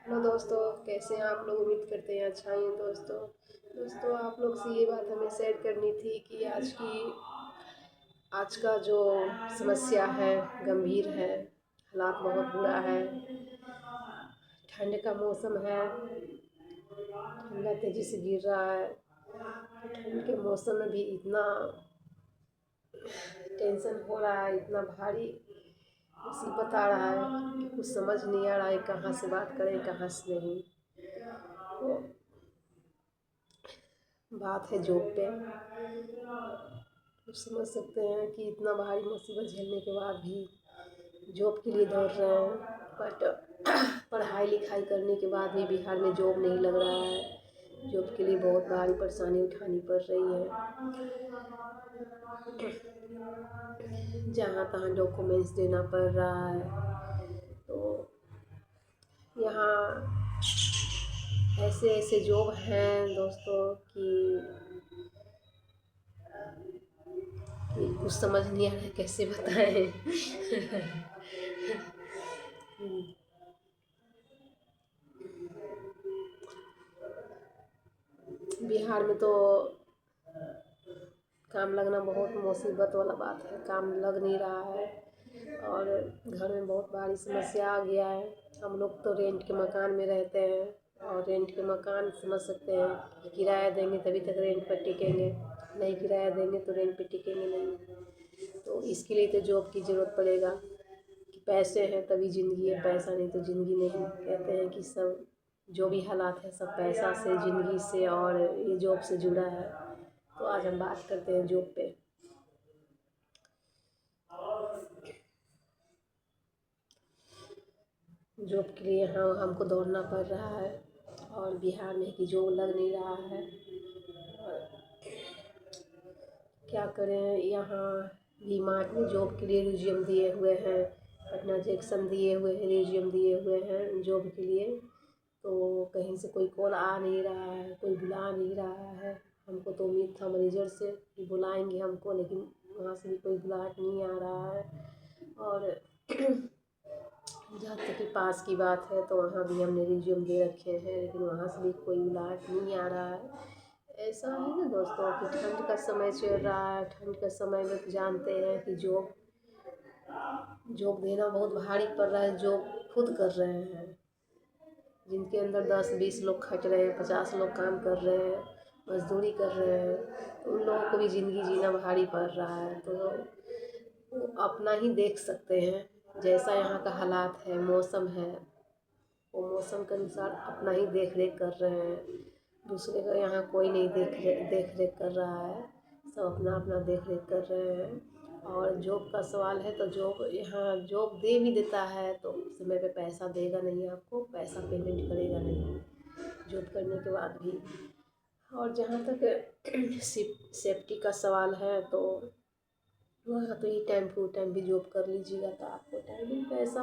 Hello दोस्तों, कैसे हैं आप लोग। उम्मीद करते हैं अच्छा ही हैं। दोस्तों आप लोग से ये बात हमें शेयर करनी थी कि आज का जो समस्या है गंभीर है। हालात बहुत बुरा है। ठंड का मौसम है, ठंडा तेजी से गिर रहा है। तो ठंड के मौसम में भी इतना टेंशन हो रहा है, इतना भारी मुसीबत आ रहा है कि कुछ समझ नहीं आ रहा है कहाँ से बात करें कहाँ से नहीं। तो बात है जॉब पे। तो समझ सकते हैं कि इतना भारी मुसीबत झेलने के बाद भी जॉब के लिए दौड़ रहे हैं, बट पढ़ाई लिखाई करने के बाद भी बिहार में जॉब नहीं लग रहा है। जॉब के लिए बहुत भारी परेशानी उठानी पड़ रही है। जहाँ तहाँ डॉक्यूमेंट्स देना पड़ रहा है। तो यहाँ ऐसे ऐसे जॉब हैं दोस्तों कि कुछ समझ नहीं आ रहा है कैसे बताएं। बिहार में तो काम लगना बहुत मुसीबत वाला बात है। काम लग नहीं रहा है और घर में बहुत भारी समस्या आ गया है। हम लोग तो रेंट के मकान में रहते हैं और रेंट के मकान समझ सकते हैं कि किराया देंगे तभी तक रेंट पर टिकेंगे, नहीं किराया देंगे तो रेंट पे टिकेंगे नहीं। तो इसके लिए तो जॉब की ज़रूरत पड़ेगा कि पैसे हैं तभी ज़िंदगी है, पैसा नहीं तो ज़िंदगी नहीं। कहते हैं कि सब जो भी हालात है सब पैसा से, ज़िंदगी से और ये जॉब से जुड़ा है। तो आज हम बात करते हैं जॉब पे। जॉब के लिए हमको दौड़ना पड़ रहा है और बिहार में कि जॉब लग नहीं रहा है। और क्या करें, यहाँ वी मार्ट में जॉब के लिए रिज्यूम दिए हुए हैं, पटना जंक्शन दिए हुए हैं, रिज्यूम दिए हुए हैं जॉब के लिए। तो कहीं से कोई कॉल आ नहीं रहा है, कोई बुला नहीं रहा है। हमको तो उम्मीद था मैनेजर से कि बुलाएंगे हमको, लेकिन वहाँ से भी कोई बुलाहट नहीं आ रहा है। और जहाँ तक कि पास की बात है तो वहाँ भी हमने रिज्यूम दे रखे हैं, लेकिन वहाँ से भी कोई बुलाहट नहीं आ रहा है। ऐसा है ना दोस्तों कि ठंड का समय चल रहा है। ठंड के समय में तो जानते हैं कि जॉब जॉब देना बहुत भारी पड़ रहा है। जॉब खुद कर रहे हैं, जिनके अंदर 10-20 लोग खट रहे हैं, 50 लोग काम कर रहे हैं, मजदूरी कर रहे हैं, तो उन लोगों को भी ज़िंदगी जीना भारी पड़ रहा है। तो वो अपना ही देख सकते हैं, जैसा यहाँ का हालात है, मौसम है, वो मौसम के अनुसार अपना ही देख रेख कर रहे हैं। दूसरे का यहाँ कोई नहीं देख रेख कर रहा है, सब अपना अपना देख रेख कर रहे हैं। और जॉब का सवाल है तो जॉब यहाँ जॉब दे भी देता है तो समय पे पैसा देगा नहीं, आपको पैसा पेमेंट करेगा नहीं जॉब करने के बाद भी। और जहाँ तक सेफ्टी का सवाल है तो वहाँ तो ये टाइम टू टाइम भी जॉब कर लीजिएगा तो आपको टाइमिंग पैसा,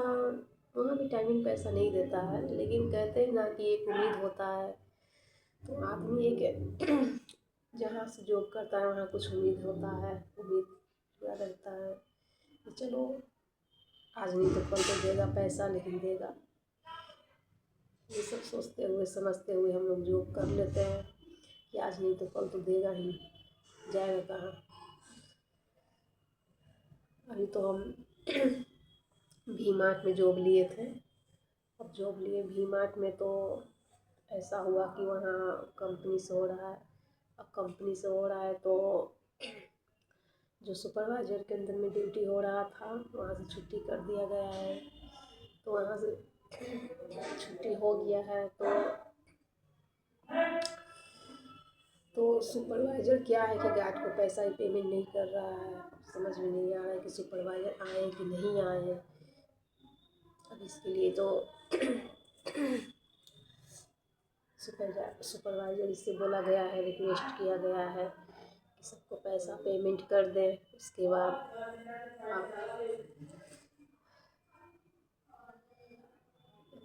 वहाँ भी टाइमिंग पैसा नहीं देता है, लेकिन कहते हैं ना कि एक उम्मीद होता है। तो आदमी एक जहाँ से जॉब करता है वहाँ कुछ उम्मीद होता है, उम्मीद पूरा रहता है कि चलो आज नहीं तो कल तो देगा पैसा, लेकिन देगा। ये सब सोचते हुए समझते हुए हम लोग जॉब कर लेते हैं कि आज नहीं तो कल तो देगा ही, जाएगा कहाँ। अभी तो हम वी मार्ट में जॉब लिए थे। अब जॉब लिए वी मार्ट में तो ऐसा हुआ कि वहाँ कंपनी से हो रहा है। अब कंपनी से हो रहा है तो जो सुपरवाइज़र के अंदर में ड्यूटी हो रहा था वहाँ से छुट्टी कर दिया गया है। तो वहाँ से छुट्टी हो गया है तो सुपरवाइज़र क्या है कि गार्ड को पैसा ही पेमेंट नहीं कर रहा है। समझ में नहीं आ रहा है कि सुपरवाइज़र आए कि नहीं आए। अब इसके लिए तो सुपरवाइज़र इससे बोला गया है, रिक्वेस्ट किया गया है कि सबको पैसा पेमेंट कर दें, उसके बाद आप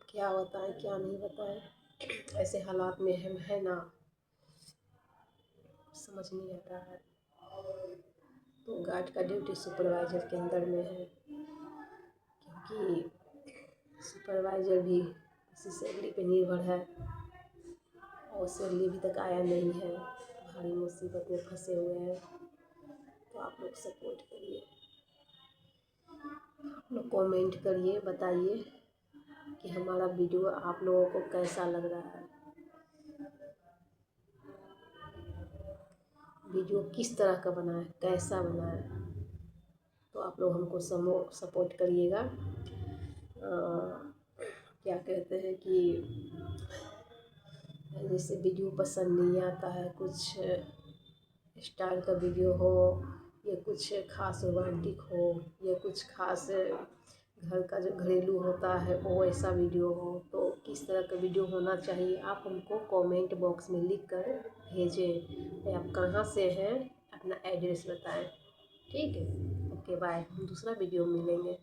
क्या बताएं क्या नहीं बताएं। ऐसे हालात में हम है ना, समझ नहीं आ रहा है। तो गार्ड का ड्यूटी सुपरवाइज़र के अंदर में है, क्योंकि सुपरवाइज़र भी इसी सैलरी पे निर्भर है और सैलरी अभी तक आया नहीं है, भारी मुसीबत में फंसे हुए हैं। तो आप लोग सपोर्ट करिए, आप लोग कमेंट करिए, बताइए कि हमारा वीडियो आप लोगों को कैसा लग रहा है, वीडियो किस तरह का बना है, कैसा बना है। तो आप लोग हमको सपोर्ट करिएगा। क्या कहते हैं कि जैसे वीडियो पसंद नहीं आता है, कुछ स्टाइल का वीडियो हो या कुछ खास रोमांटिक हो या कुछ खास घर का जो घरेलू होता है वो ऐसा वीडियो हो, तो किस तरह का वीडियो होना चाहिए आप हमको कमेंट बॉक्स में लिख कर भेजें। आप कहाँ से हैं अपना एड्रेस बताएं। ठीक है, ओके बाय, हम दूसरा वीडियो में मिलेंगे।